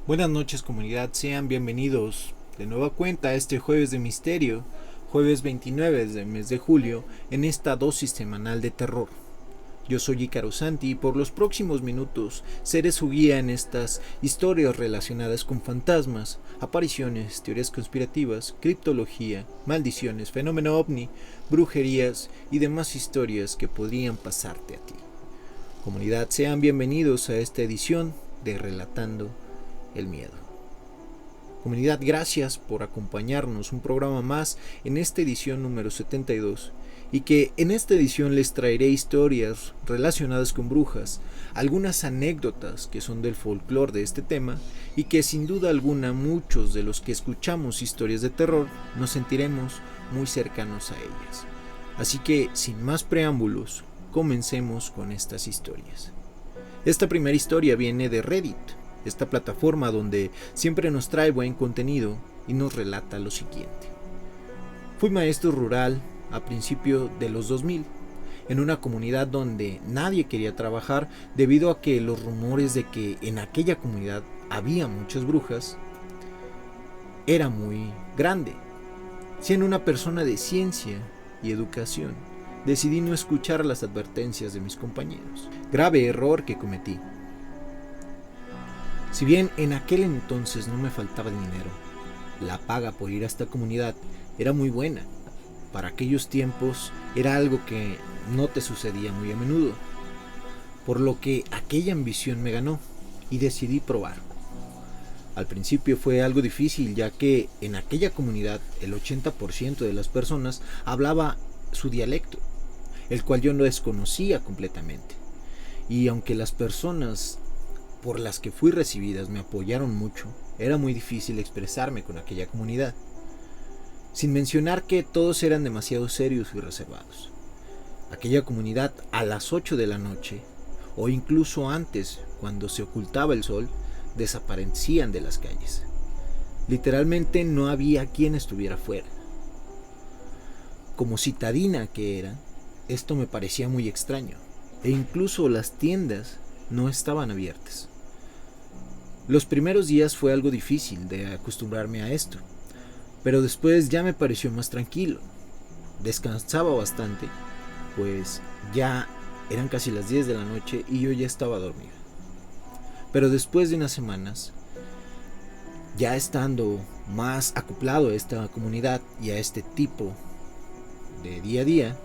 Buenas noches, comunidad, sean bienvenidos de nueva cuenta a este jueves de misterio, jueves 29 del mes de julio, en esta dosis semanal de terror. Yo soy Ícaro Santi y por los próximos minutos seré su guía en estas historias relacionadas con fantasmas, apariciones, teorías conspirativas, criptología, maldiciones, fenómeno ovni, brujerías y demás historias que podrían pasarte a ti. Comunidad, sean bienvenidos a esta edición de Relatando el Miedo. Comunidad, gracias por acompañarnos un programa más en esta edición número 72 y que en esta edición les traeré historias relacionadas con brujas, algunas anécdotas que son del folclore de este tema y que sin duda alguna muchos de los que escuchamos historias de terror nos sentiremos muy cercanos a ellas. Así que sin más preámbulos, comencemos con estas historias. Esta primera historia viene de Reddit, esta plataforma donde siempre nos trae buen contenido y nos relata lo siguiente. Fui maestro rural a principios de los 2000, en una comunidad donde nadie quería trabajar debido a que los rumores de que en aquella comunidad había muchas brujas era muy grande. Siendo una persona de ciencia y educación, decidí no escuchar las advertencias de mis compañeros. Grave error que cometí. Si bien en aquel entonces no me faltaba dinero, la paga por ir a esta comunidad era muy buena. Para aquellos tiempos era algo que no te sucedía muy a menudo, por lo que aquella ambición me ganó y decidí probar. Al principio fue algo difícil, ya que en aquella comunidad el 80% de las personas hablaba su dialecto, el cual yo no desconocía completamente. Y aunque las personas por las que fui recibidas me apoyaron mucho, era muy difícil expresarme con aquella comunidad. Sin mencionar que todos eran demasiado serios y reservados. Aquella comunidad a las 8 de la noche, o incluso antes, cuando se ocultaba el sol, desaparecían de las calles. Literalmente no había quien estuviera fuera. Como citadina que era, esto me parecía muy extraño, e incluso las tiendas no estaban abiertas. Los primeros días fue algo difícil de acostumbrarme a esto, pero después ya me pareció más tranquilo. Descansaba bastante, pues ya eran casi las 10 de la noche y yo ya estaba dormido. Pero después de unas semanas, ya estando más acoplado a esta comunidad y a este tipo de día a día,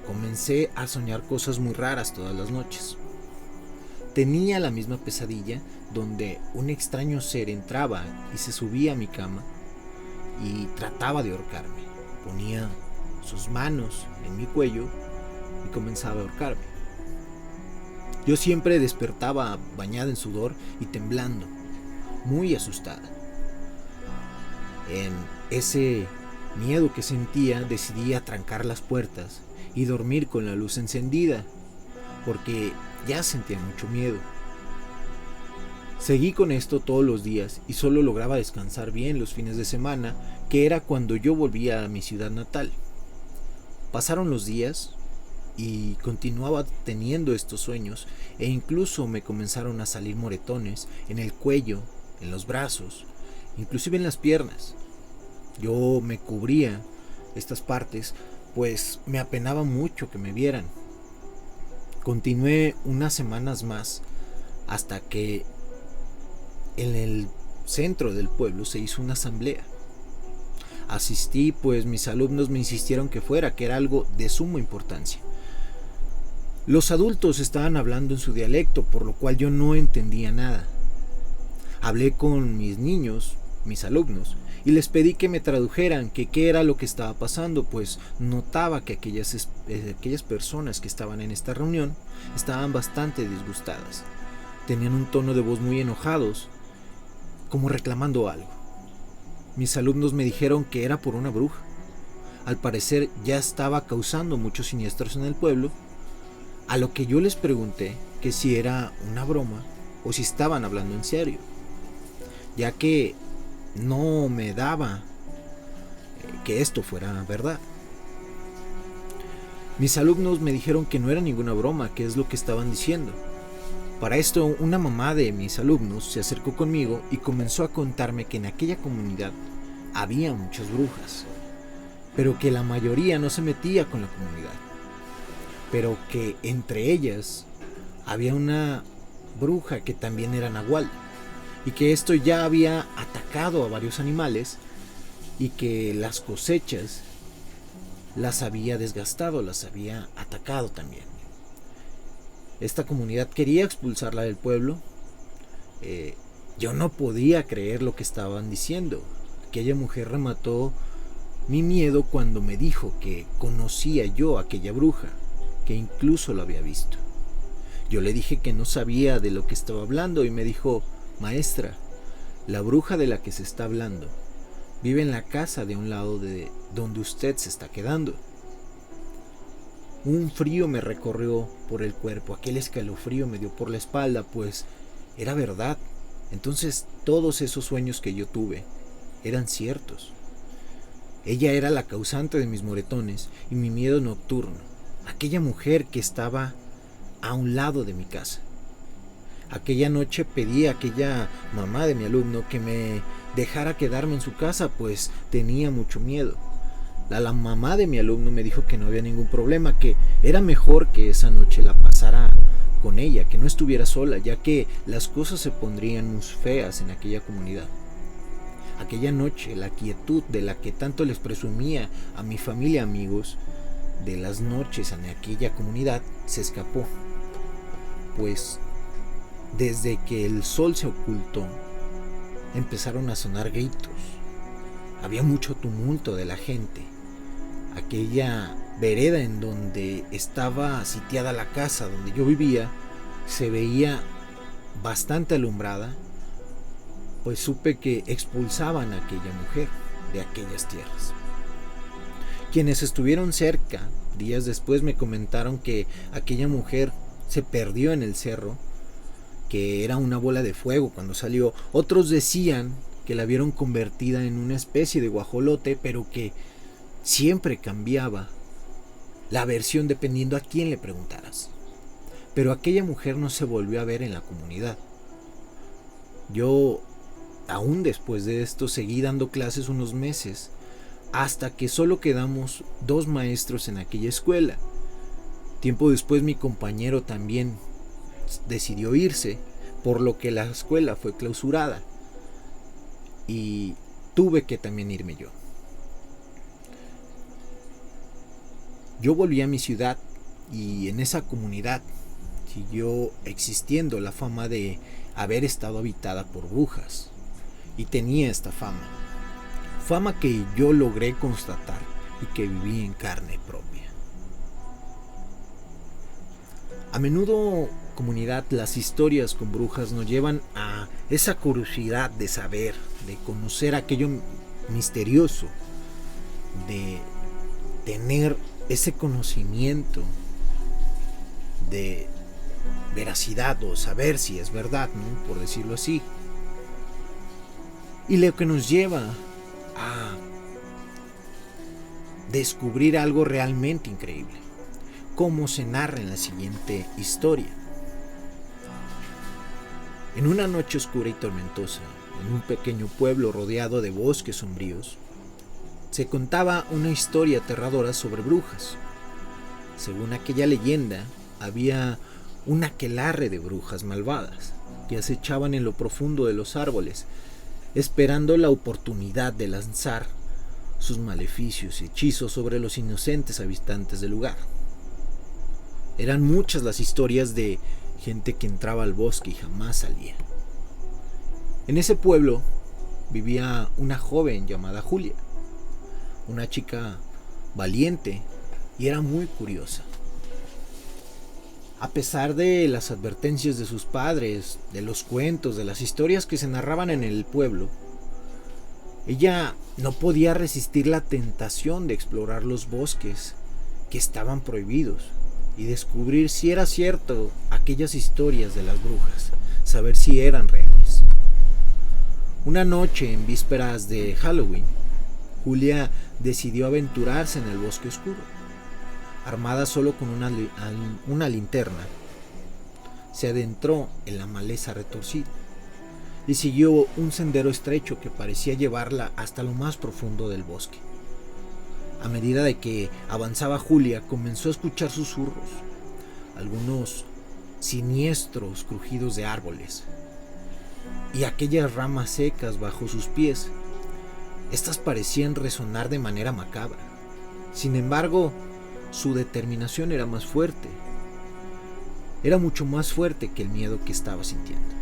comencé a soñar cosas muy raras todas las noches. Tenía la misma pesadilla donde un extraño ser entraba y se subía a mi cama y trataba de ahorcarme. Ponía sus manos en mi cuello y comenzaba a ahorcarme. Yo siempre despertaba bañada en sudor y temblando, muy asustada. En ese miedo que sentía, decidí atrancar las puertas y dormir con la luz encendida, porque ya sentía mucho miedo. Seguí con esto todos los días y solo lograba descansar bien los fines de semana, que era cuando yo volvía a mi ciudad natal. Pasaron los días y continuaba teniendo estos sueños, e incluso me comenzaron a salir moretones en el cuello, en los brazos, inclusive en las piernas. Yo me cubría estas partes, pues me apenaba mucho que me vieran. Continué unas semanas más hasta que en el centro del pueblo se hizo una asamblea. Asistí, pues mis alumnos me insistieron que fuera, que era algo de suma importancia. Los adultos estaban hablando en su dialecto, por lo cual yo no entendía nada. Hablé con mis niños, mis alumnos, y les pedí que me tradujeran que qué era lo que estaba pasando, pues notaba que aquellas personas que estaban en esta reunión estaban bastante disgustadas. Tenían un tono de voz muy enojados, como reclamando algo. Mis alumnos me dijeron que era por una bruja. Al parecer ya estaba causando muchos siniestros en el pueblo, a lo que yo les pregunté que si era una broma o si estaban hablando en serio, ya que no me daba que esto fuera verdad. Mis alumnos me dijeron que no era ninguna broma, que es lo que estaban diciendo. Para esto, una mamá de mis alumnos se acercó conmigo y comenzó a contarme que en aquella comunidad había muchas brujas, pero que la mayoría no se metía con la comunidad, pero que entre ellas había una bruja que también era nahual, y que esto ya había atacado a varios animales y que las cosechas las había desgastado, las había atacado también. Esta comunidad quería expulsarla del pueblo. Yo no podía creer lo que estaban diciendo. Aquella mujer remató mi miedo cuando me dijo que conocía yo a aquella bruja, que incluso lo había visto. Yo le dije que no sabía de lo que estaba hablando y me dijo: maestra, la bruja de la que se está hablando vive en la casa de un lado de donde usted se está quedando. Un frío me recorrió por el cuerpo, aquel escalofrío me dio por la espalda, pues era verdad. Entonces todos esos sueños que yo tuve eran ciertos. Ella era la causante de mis moretones y mi miedo nocturno, aquella mujer que estaba a un lado de mi casa. Aquella noche pedí a aquella mamá de mi alumno que me dejara quedarme en su casa, pues tenía mucho miedo. La mamá de mi alumno me dijo que no había ningún problema, que era mejor que esa noche la pasara con ella, que no estuviera sola, ya que las cosas se pondrían muy feas en aquella comunidad. Aquella noche, la quietud de la que tanto les presumía a mi familia y amigos de las noches en aquella comunidad se escapó, pues desde que el sol se ocultó empezaron a sonar gritos. Había mucho tumulto de la gente. Aquella vereda en donde estaba sitiada la casa donde yo vivía se veía bastante alumbrada, pues supe que expulsaban a aquella mujer de aquellas tierras. Quienes estuvieron cerca días después me comentaron que aquella mujer se perdió en el cerro, que era una bola de fuego cuando salió. Otros decían que la vieron convertida en una especie de guajolote, pero que siempre cambiaba la versión dependiendo a quién le preguntaras. Pero aquella mujer no se volvió a ver en la comunidad. Yo, aún después de esto, seguí dando clases unos meses, hasta que solo quedamos 2 maestros en aquella escuela. Tiempo después mi compañero también decidió irse, por lo que la escuela fue clausurada y tuve que también irme yo. Yo volví a mi ciudad y en esa comunidad siguió existiendo la fama de haber estado habitada por brujas, y tenía esta fama que yo logré constatar y que viví en carne propia. A menudo, comunidad, las historias con brujas nos llevan a esa curiosidad de saber, de conocer aquello misterioso, de tener ese conocimiento de veracidad o saber si es verdad, ¿no? Por decirlo así. Y lo que nos lleva a descubrir algo realmente increíble, como se narra en la siguiente historia. En una noche oscura y tormentosa, en un pequeño pueblo rodeado de bosques sombríos, se contaba una historia aterradora sobre brujas. Según aquella leyenda, había un aquelarre de brujas malvadas que acechaban en lo profundo de los árboles, esperando la oportunidad de lanzar sus maleficios y hechizos sobre los inocentes habitantes del lugar. Eran muchas las historias de gente que entraba al bosque y jamás salía. En ese pueblo vivía una joven llamada Julia, una chica valiente y era muy curiosa. A pesar de las advertencias de sus padres, de los cuentos, de las historias que se narraban en el pueblo, ella no podía resistir la tentación de explorar los bosques que estaban prohibidos y descubrir si era cierto aquellas historias de las brujas, saber si eran reales. Una noche en vísperas de Halloween, Julia decidió aventurarse en el bosque oscuro. Armada solo con una linterna, se adentró en la maleza retorcida y siguió un sendero estrecho que parecía llevarla hasta lo más profundo del bosque. A medida de que avanzaba Julia, comenzó a escuchar susurros, algunos siniestros crujidos de árboles y aquellas ramas secas bajo sus pies. Estas parecían resonar de manera macabra. Sin embargo, su determinación era más fuerte. Era mucho más fuerte que el miedo que estaba sintiendo.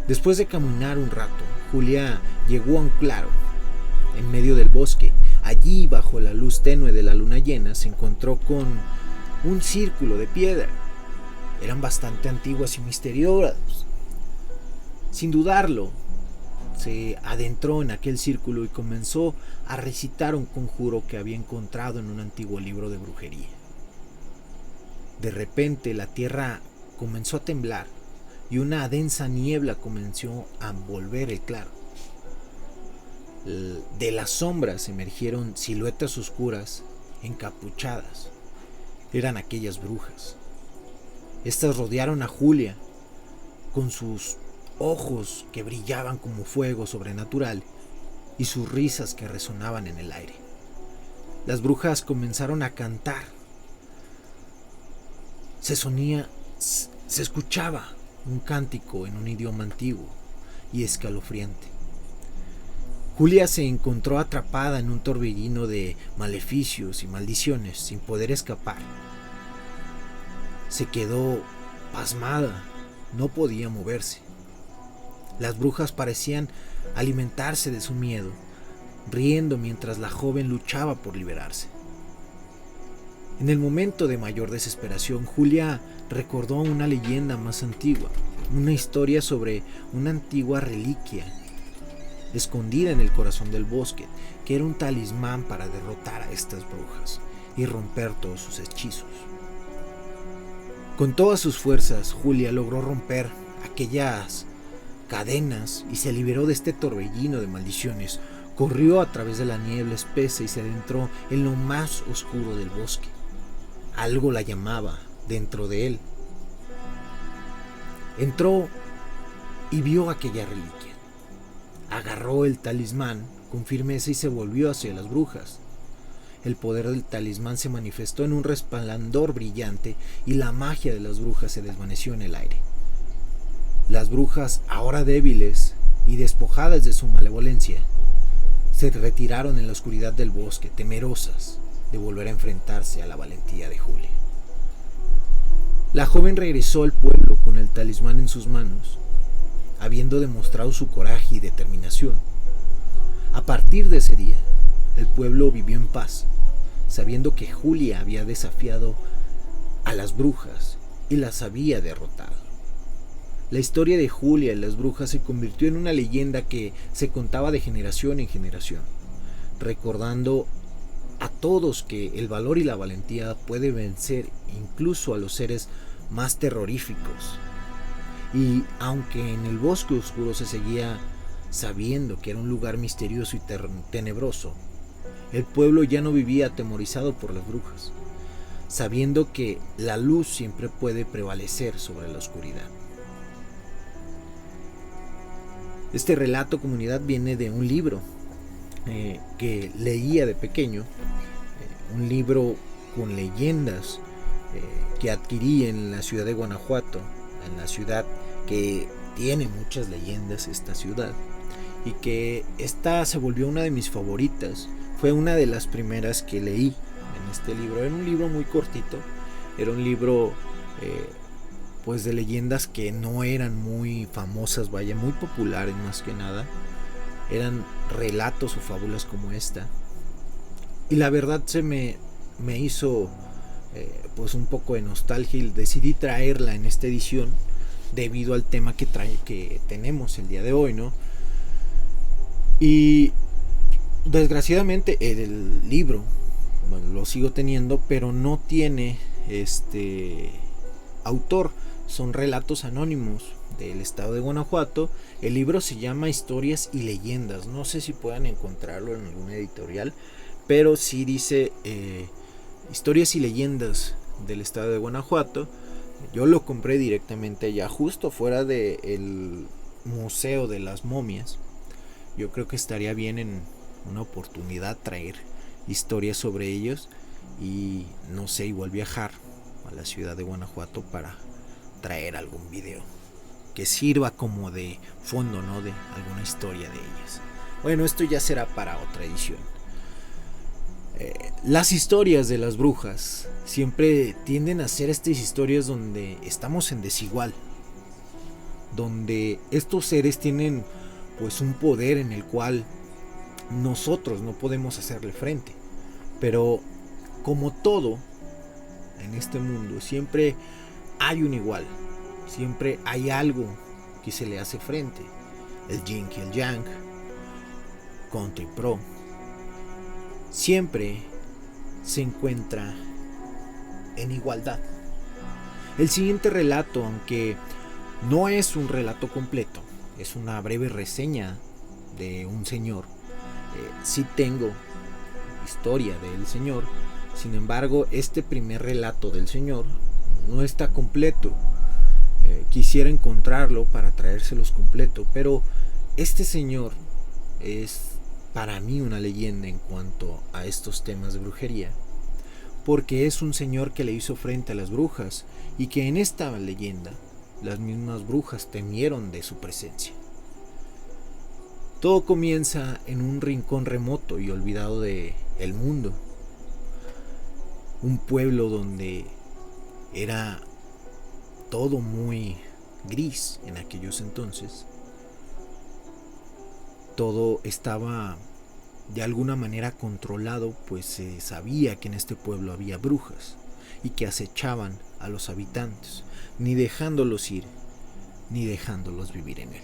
Después de caminar un rato, Julia llegó a un claro en medio del bosque. Allí, bajo la luz tenue de la luna llena, se encontró con un círculo de piedra. Eran bastante antiguas y misteriosas. Sin dudarlo, se adentró en aquel círculo y comenzó a recitar un conjuro que había encontrado en un antiguo libro de brujería. De repente la tierra comenzó a temblar y una densa niebla comenzó a envolver el claro. De las sombras emergieron siluetas oscuras, encapuchadas. Eran aquellas brujas. Estas rodearon a Julia con sus ojos que brillaban como fuego sobrenatural y sus risas que resonaban en el aire. Las brujas comenzaron a cantar. Se escuchaba un cántico en un idioma antiguo y escalofriante. Julia se encontró atrapada en un torbellino de maleficios y maldiciones sin poder escapar. Se quedó pasmada, no podía moverse. Las brujas parecían alimentarse de su miedo, riendo mientras la joven luchaba por liberarse. En el momento de mayor desesperación, Julia recordó una leyenda más antigua, una historia sobre una antigua reliquia escondida en el corazón del bosque, que era un talismán para derrotar a estas brujas y romper todos sus hechizos. Con todas sus fuerzas, Julia logró romper aquellas cadenas y se liberó de este torbellino de maldiciones. Corrió a través de la niebla espesa y se adentró en lo más oscuro del bosque. Algo la llamaba dentro de él. Entró y vio aquella reliquia. Agarró el talismán con firmeza y se volvió hacia las brujas. El poder del talismán se manifestó en un resplandor brillante y la magia de las brujas se desvaneció en el aire. Las brujas, ahora débiles y despojadas de su malevolencia, se retiraron en la oscuridad del bosque, temerosas de volver a enfrentarse a la valentía de Julia. La joven regresó al pueblo con el talismán en sus manos, habiendo demostrado su coraje y determinación. A partir de ese día, el pueblo vivió en paz, sabiendo que Julia había desafiado a las brujas y las había derrotado. La historia de Julia y las brujas se convirtió en una leyenda que se contaba de generación en generación, recordando a todos que el valor y la valentía puede vencer incluso a los seres más terroríficos. Y aunque en el bosque oscuro se seguía sabiendo que era un lugar misterioso y tenebroso, el pueblo ya no vivía atemorizado por las brujas, sabiendo que la luz siempre puede prevalecer sobre la oscuridad. Este relato, comunidad, viene de un libro que leía de pequeño, un libro con leyendas que adquirí en la ciudad de Guanajuato, en la ciudad que tiene muchas leyendas, esta ciudad, y que esta se volvió una de mis favoritas. Fue una de las primeras que leí en este libro. Era un libro muy cortito, era un libro pues de leyendas que no eran muy famosas, vaya, muy populares más que nada. Eran relatos o fábulas como esta. Y la verdad se me hizo pues un poco de nostalgia y decidí traerla en esta edición debido al tema que tenemos el día de hoy, ¿no? Y desgraciadamente el libro, bueno, lo sigo teniendo, pero no tiene autor. Son relatos anónimos del estado de Guanajuato. El libro se llama Historias y Leyendas. No sé si puedan encontrarlo en alguna editorial, pero sí dice Historias y Leyendas del estado de Guanajuato, Yo lo compré directamente allá, justo fuera del Museo de las Momias. Yo creo que estaría bien en una oportunidad traer historias sobre ellos y no sé, igual viajar a la ciudad de Guanajuato para traer algún video que sirva como de fondo, ¿no? De alguna historia de ellas. Bueno, esto ya será para otra edición. Las historias de las brujas siempre tienden a ser estas historias donde estamos en desigual, donde estos seres tienen pues un poder en el cual nosotros no podemos hacerle frente. Pero como todo en este mundo, siempre hay un igual, siempre hay algo que se le hace frente. El yin y el yang, contra y pro, siempre se encuentra en igualdad. El siguiente relato, aunque no es un relato completo, es una breve reseña de un señor. Sí tengo historia del señor, sin embargo, este primer relato del señor no está completo. Quisiera encontrarlo para traérselos completo, pero este señor es para mí una leyenda en cuanto a estos temas de brujería, porque es un señor que le hizo frente a las brujas y que en esta leyenda las mismas brujas temieron de su presencia. Todo comienza en un rincón remoto y olvidado de el mundo, un pueblo donde era todo muy gris en aquellos entonces. Todo estaba de alguna manera controlado, pues se sabía que en este pueblo había brujas y que acechaban a los habitantes, ni dejándolos ir, ni dejándolos vivir en él.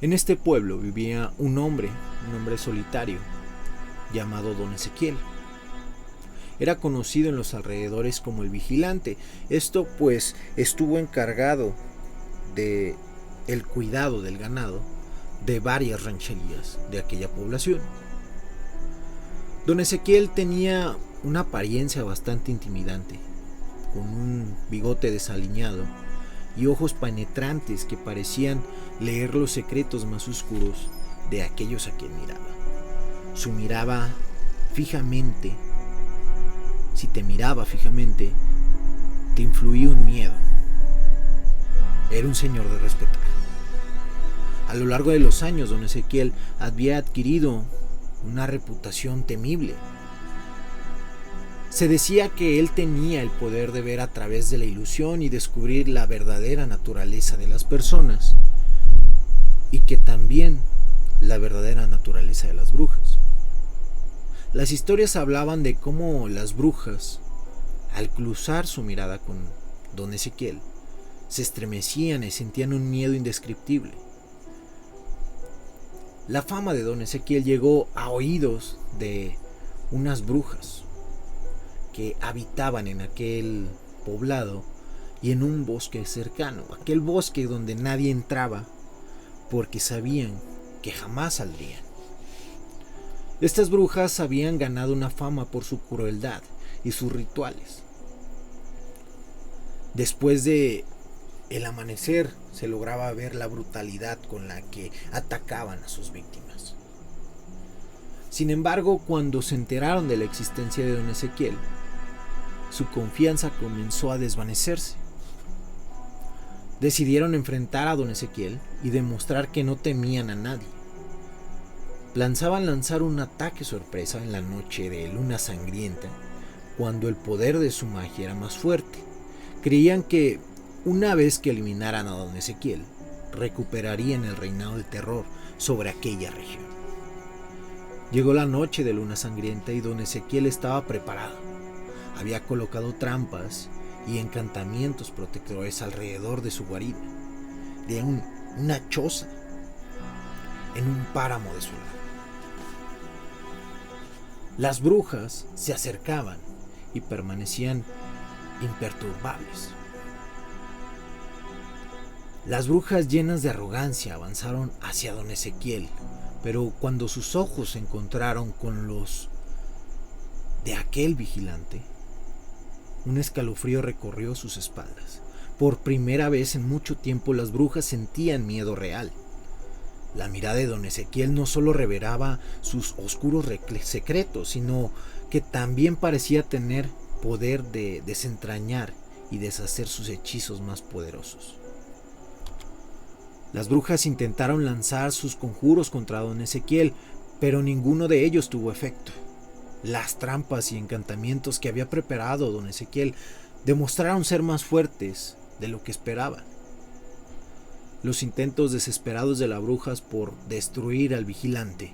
En este pueblo vivía un hombre solitario, llamado Don Ezequiel. Era conocido en los alrededores como el vigilante. Esto pues estuvo encargado de el cuidado del ganado de varias rancherías de aquella población. Don Ezequiel tenía una apariencia bastante intimidante, con un bigote desaliñado y ojos penetrantes que parecían leer los secretos más oscuros de aquellos a quien miraba. Su miraba fijamente, si te miraba fijamente, te influía un miedo. Era un señor de respetar. A lo largo de los años, don Ezequiel había adquirido una reputación temible. Se decía que él tenía el poder de ver a través de la ilusión y descubrir la verdadera naturaleza de las personas, y que también la verdadera naturaleza de las brujas. Las historias hablaban de cómo las brujas, al cruzar su mirada con don Ezequiel, se estremecían y sentían un miedo indescriptible. La fama de don Ezequiel llegó a oídos de unas brujas que habitaban en aquel poblado y en un bosque cercano, aquel bosque donde nadie entraba porque sabían que jamás saldrían. Estas brujas habían ganado una fama por su crueldad y sus rituales. Después de el amanecer se lograba ver la brutalidad con la que atacaban a sus víctimas. Sin embargo, cuando se enteraron de la existencia de don Ezequiel, su confianza comenzó a desvanecerse. Decidieron enfrentar a don Ezequiel y demostrar que no temían a nadie. Pensaban lanzar un ataque sorpresa en la noche de luna sangrienta, cuando el poder de su magia era más fuerte. Creían que una vez que eliminaran a don Ezequiel, recuperarían el reinado de terror sobre aquella región. Llegó la noche de luna sangrienta y don Ezequiel estaba preparado. Había colocado trampas y encantamientos protectores alrededor de su guarida, de una choza en un páramo de su lado. Las brujas se acercaban y permanecían imperturbables. Las brujas, llenas de arrogancia, avanzaron hacia don Ezequiel, pero cuando sus ojos se encontraron con los de aquel vigilante, Un escalofrío recorrió sus espaldas. Por primera vez en mucho tiempo las brujas sentían miedo real. La mirada de don Ezequiel no solo revelaba sus oscuros secretos, sino que también parecía tener poder de desentrañar y deshacer sus hechizos más poderosos. Las brujas intentaron lanzar sus conjuros contra don Ezequiel, pero ninguno de ellos tuvo efecto. Las trampas y encantamientos que había preparado don Ezequiel demostraron ser más fuertes de lo que esperaban. Los intentos desesperados de las brujas por destruir al vigilante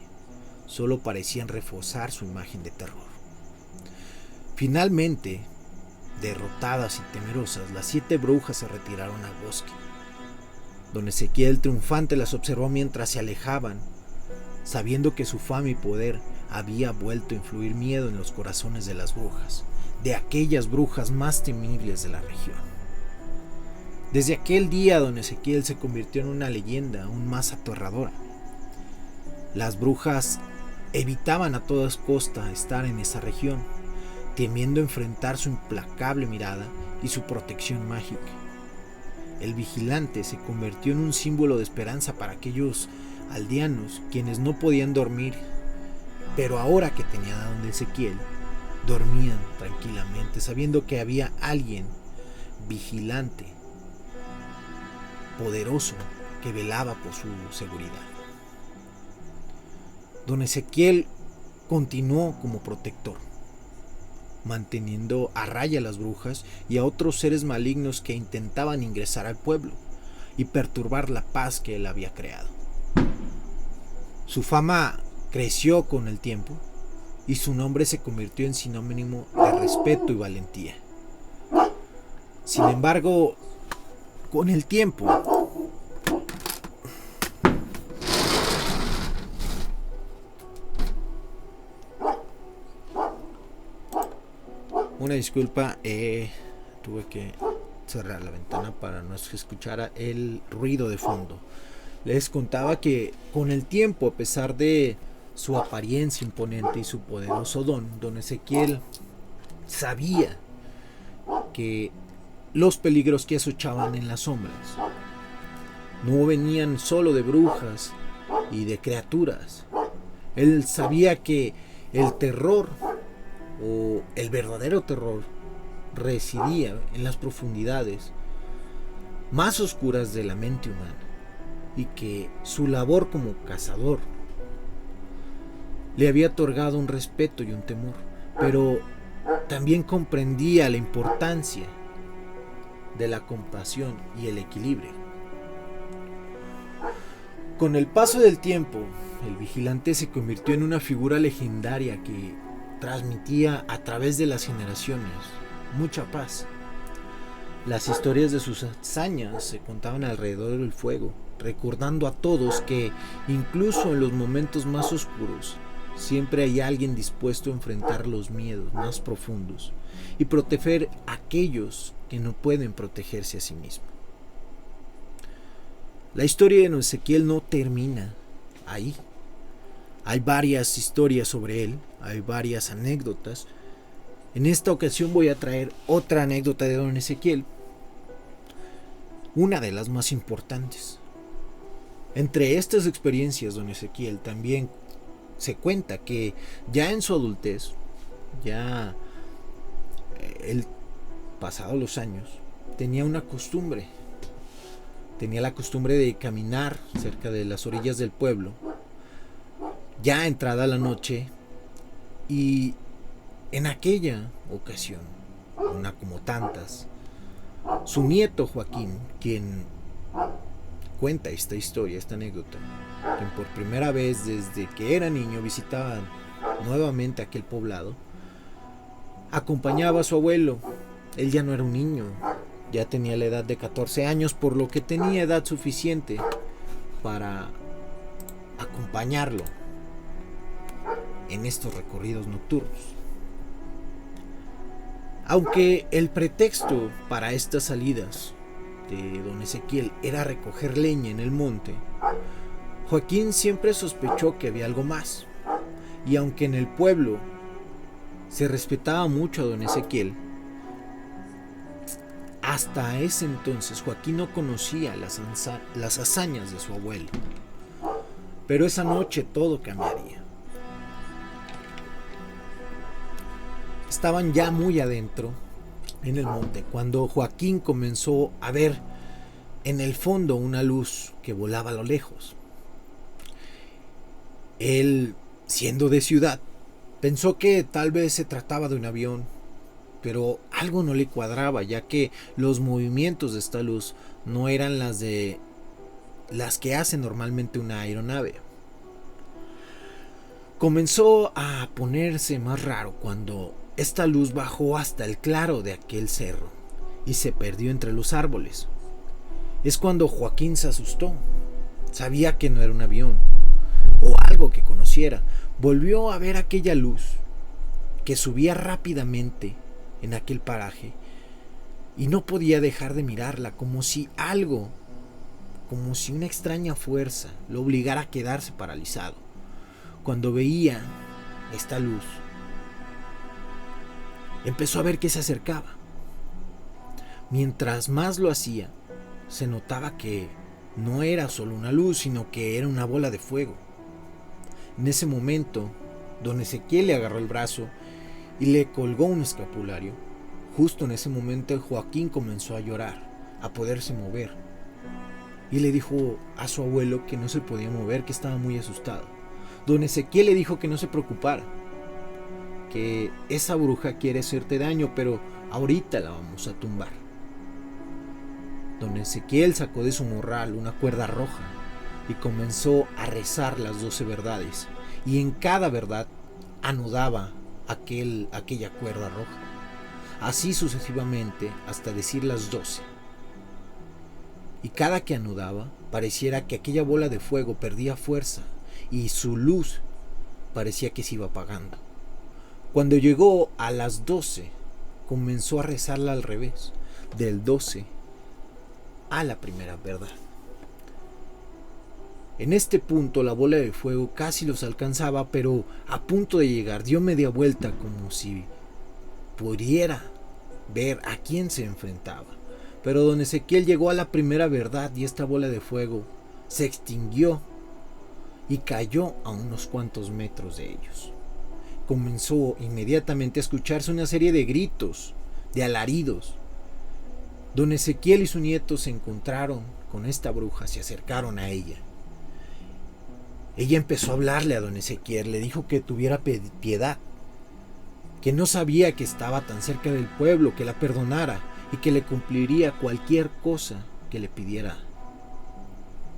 solo parecían reforzar su imagen de terror. Finalmente, derrotadas y temerosas, las 7 brujas se retiraron al bosque. Don Ezequiel triunfante las observó mientras se alejaban, sabiendo que su fama y poder había vuelto a influir miedo en los corazones de las brujas, de aquellas brujas más temibles de la región. Desde aquel día, don Ezequiel se convirtió en una leyenda aún más aterradora. Las brujas evitaban a todas costas estar en esa región, temiendo enfrentar su implacable mirada y su protección mágica. El vigilante se convirtió en un símbolo de esperanza para aquellos aldeanos quienes no podían dormir, pero ahora que tenían a don Ezequiel, dormían tranquilamente, sabiendo que había alguien vigilante, poderoso, que velaba por su seguridad. Don Ezequiel continuó como protector, manteniendo a raya a las brujas y a otros seres malignos que intentaban ingresar al pueblo y perturbar la paz que él había creado. Su fama creció con el tiempo y su nombre se convirtió en sinónimo de respeto y valentía. Sin embargo, con el tiempo, una disculpa, tuve que cerrar la ventana para no se escuchara el ruido de fondo. Les contaba que con el tiempo, a pesar de su apariencia imponente y su poderoso don Ezequiel sabía que los peligros que acechaban en las sombras no venían solo de brujas y de criaturas. Él sabía que el terror o el verdadero terror residía en las profundidades más oscuras de la mente humana y que su labor como cazador le había otorgado un respeto y un temor, pero también comprendía la importancia de la compasión y el equilibrio. Con el paso del tiempo, el vigilante se convirtió en una figura legendaria que transmitía a través de las generaciones mucha paz. Las historias de sus hazañas se contaban alrededor del fuego, recordando a todos que incluso en los momentos más oscuros siempre hay alguien dispuesto a enfrentar los miedos más profundos y proteger a aquellos que no pueden protegerse a sí mismos. La historia de don Ezequiel no termina ahí. Hay varias historias sobre él, hay varias anécdotas. En esta ocasión voy a traer otra anécdota de don Ezequiel, una de las más importantes. Entre estas experiencias, don Ezequiel también se cuenta que ya en su adultez, ya él, pasados los años, tenía una costumbre. Tenía la costumbre de caminar cerca de las orillas del pueblo, ya entrada la noche, y en aquella ocasión, una como tantas, su nieto Joaquín, quien cuenta esta historia, esta anécdota, quien por primera vez desde que era niño visitaba nuevamente aquel poblado, acompañaba a su abuelo. Él ya no era un niño, ya tenía la edad de 14 años, por lo que tenía edad suficiente para acompañarlo en estos recorridos nocturnos. Aunque el pretexto para estas salidas de don Ezequiel era recoger leña en el monte, Joaquín siempre sospechó que había algo más. Y aunque en el pueblo se respetaba mucho a don Ezequiel, Hasta ese entonces Joaquín no conocía las hazañas de su abuelo. Pero esa noche todo cambiaría. Estaban ya muy adentro en el monte cuando Joaquín comenzó a ver en el fondo una luz que volaba a lo lejos. Él, siendo de ciudad, pensó que tal vez se trataba de un avión, pero algo no le cuadraba, ya que los movimientos de esta luz no eran las que hace normalmente una aeronave. Comenzó a ponerse más raro cuando esta luz bajó hasta el claro de aquel cerro y se perdió entre los árboles. Es cuando Joaquín se asustó. Sabía que no era un avión o algo que conociera. Volvió a ver aquella luz que subía rápidamente en aquel paraje y no podía dejar de mirarla, como si una extraña fuerza lo obligara a quedarse paralizado. Cuando veía esta luz, empezó a ver que se acercaba. Mientras más lo hacía, se notaba que no era solo una luz, sino que era una bola de fuego. En ese momento, don Ezequiel le agarró el brazo y le colgó un escapulario. Justo en ese momento Joaquín comenzó a llorar, a poderse mover, y le dijo a su abuelo que no se podía mover, que estaba muy asustado. Don Ezequiel le dijo que no se preocupara, que esa bruja quiere hacerte daño, pero ahorita la vamos a tumbar. Don Ezequiel sacó de su morral una cuerda roja y comenzó a rezar las 12 verdades, y en cada verdad anudaba aquella cuerda roja, así sucesivamente hasta decir las 12. Y cada que anudaba, pareciera que aquella bola de fuego perdía fuerza y su luz parecía que se iba apagando. Cuando llegó a las 12, comenzó a rezarla al revés, del 12 a la primera verdad. En este punto la bola de fuego casi los alcanzaba, pero a punto de llegar dio media vuelta como si pudiera ver a quién se enfrentaba. Pero don Ezequiel llegó a la primera verdad y esta bola de fuego se extinguió y cayó a unos cuantos metros de ellos. Comenzó inmediatamente a escucharse una serie de gritos, de alaridos. Don Ezequiel y su nieto se encontraron con esta bruja, se acercaron a ella. Ella empezó a hablarle a don Ezequiel, le dijo que tuviera piedad, que no sabía que estaba tan cerca del pueblo, que la perdonara y que le cumpliría cualquier cosa que le pidiera.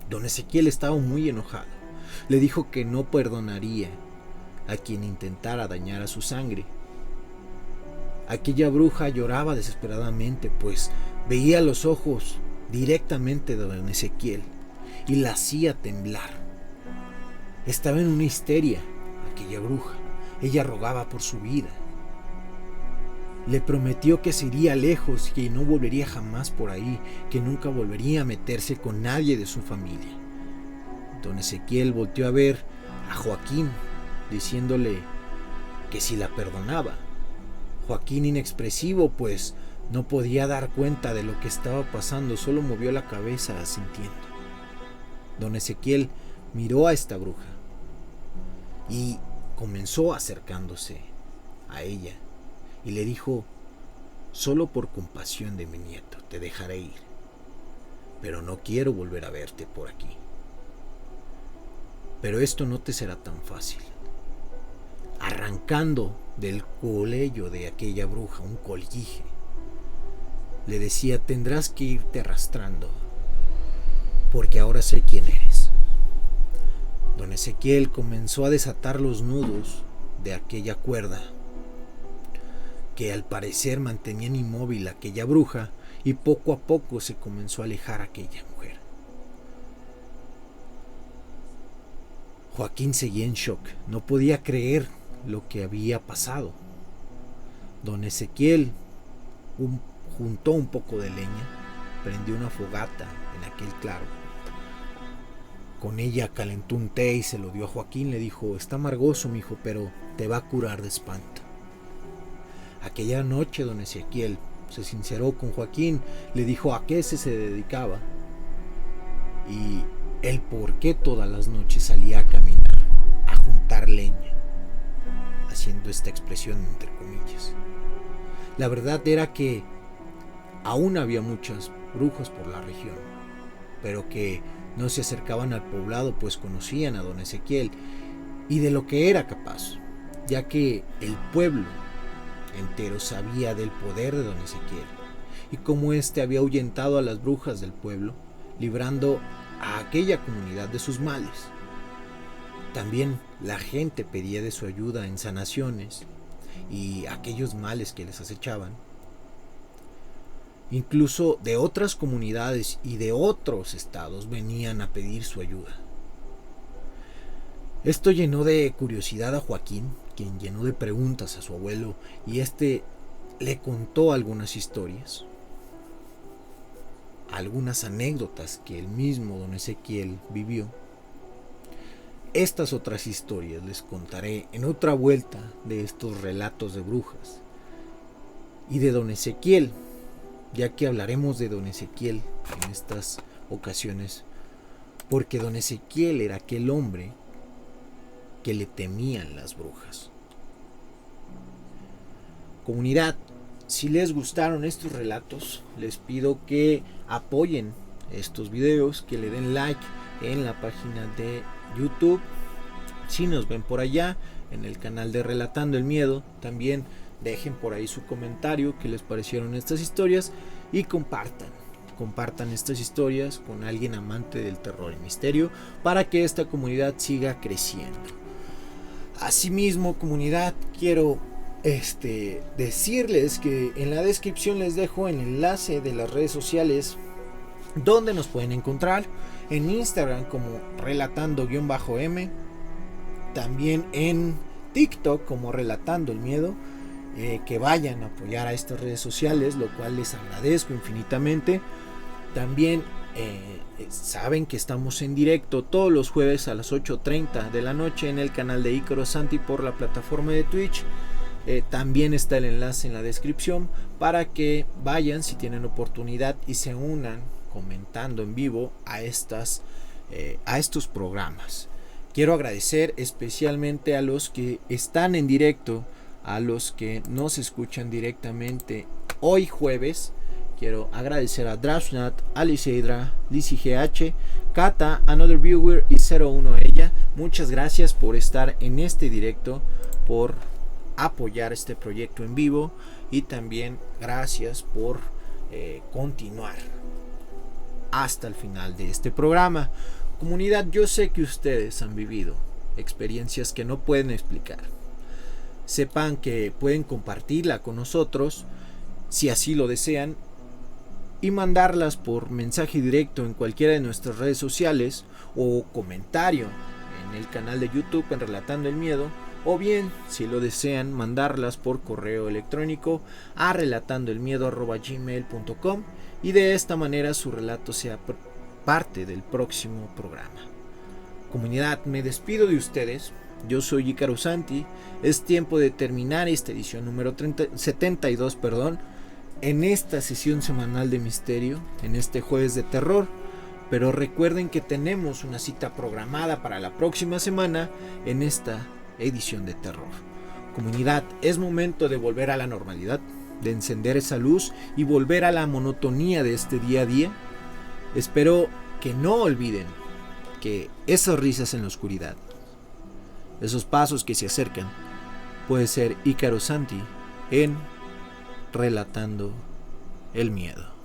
Don Ezequiel estaba muy enojado. Le dijo que no perdonaría a quien intentara dañar a su sangre. Aquella bruja lloraba desesperadamente, pues veía los ojos directamente de don Ezequiel y la hacía temblar. Estaba en una histeria aquella bruja. Ella rogaba por su vida. Le prometió que se iría lejos, que no volvería jamás por ahí, que nunca volvería a meterse con nadie de su familia. Don Ezequiel volteó a ver a Joaquín, diciéndole que si la perdonaba. Joaquín, inexpresivo, pues no podía dar cuenta de lo que estaba pasando, solo movió la cabeza asintiendo. Don Ezequiel miró a esta bruja y comenzó acercándose a ella y le dijo: solo por compasión de mi nieto te dejaré ir, pero no quiero volver a verte por aquí. Pero esto no te será tan fácil. Arrancando del cuello de aquella bruja un colguije, le decía: tendrás que irte arrastrando, porque ahora sé quién eres. Don Ezequiel comenzó a desatar los nudos de aquella cuerda, que al parecer mantenían inmóvil a aquella bruja, y poco a poco se comenzó a alejar aquella mujer. Joaquín seguía en shock, no podía creer lo que había pasado. Don Ezequiel juntó un poco de leña, prendió una fogata en aquel claro. Con ella calentó un té y se lo dio a Joaquín. Le dijo: está amargoso, mijo, pero te va a curar de espanto. Aquella noche don Ezequiel se sinceró con Joaquín, le dijo a qué se dedicaba y el por qué todas las noches salía a caminar, a juntar leña, haciendo esta expresión entre comillas. La verdad era que aún había muchas brujas por la región, pero que no se acercaban al poblado pues conocían a don Ezequiel y de lo que era capaz, ya que el pueblo entero sabía del poder de don Ezequiel y cómo éste había ahuyentado a las brujas del pueblo, librando a aquella comunidad de sus males. También la gente pedía de su ayuda en sanaciones y aquellos males que les acechaban. Incluso de otras comunidades y de otros estados venían a pedir su ayuda. Esto llenó de curiosidad a Joaquín, quien llenó de preguntas a su abuelo, y este le contó algunas historias, algunas anécdotas que el mismo don Ezequiel vivió. Estas otras historias les contaré en otra vuelta de estos relatos de brujas y de don Ezequiel, ya que hablaremos de don Ezequiel en estas ocasiones, porque don Ezequiel era aquel hombre que le temían las brujas. Comunidad, si les gustaron estos relatos, les pido que apoyen estos videos, que le den like en la página de YouTube. Si nos ven por allá en el canal de Relatando el Miedo, también dejen por ahí su comentario, qué les parecieron estas historias, y compartan estas historias con alguien amante del terror y misterio para que esta comunidad siga creciendo. Asimismo, comunidad, quiero decirles que en la descripción les dejo el enlace de las redes sociales donde nos pueden encontrar en Instagram como relatando_m, también en TikTok como Relatando el Miedo. Que vayan a apoyar a estas redes sociales, lo cual les agradezco infinitamente. También saben que estamos en directo todos los jueves a las 8:30 de la noche en el canal de Ícaro Santi por la plataforma de Twitch. También está el enlace en la descripción para que vayan si tienen oportunidad y se unan comentando en vivo a estos programas. Quiero agradecer especialmente a los que están en directo, a los que nos escuchan directamente hoy jueves. Quiero agradecer a Drashnat, Aliceidra, Lizzy GH, Kata, Another Viewer y 01 ella. Muchas gracias por estar en este directo, por apoyar este proyecto en vivo y también gracias por continuar hasta el final de este programa. Comunidad, yo sé que ustedes han vivido experiencias que no pueden explicar. Sepan que pueden compartirla con nosotros si así lo desean y mandarlas por mensaje directo en cualquiera de nuestras redes sociales o comentario en el canal de YouTube en Relatando el Miedo, o bien si lo desean mandarlas por correo electrónico a relatandoelmiedo@gmail.com y de esta manera su relato sea parte del próximo programa. Comunidad, me despido de ustedes. Yo soy Ícaro Santi. Es tiempo de terminar esta edición número 72, en esta sesión semanal de misterio, en este jueves de terror. Pero recuerden que tenemos una cita programada para la próxima semana en esta edición de terror. Comunidad, es momento de volver a la normalidad, de encender esa luz y volver a la monotonía de este día a día. Espero que no olviden que esas risas en la oscuridad, esos pasos que se acercan, puede ser Ícaro Santi en Relatando el Miedo.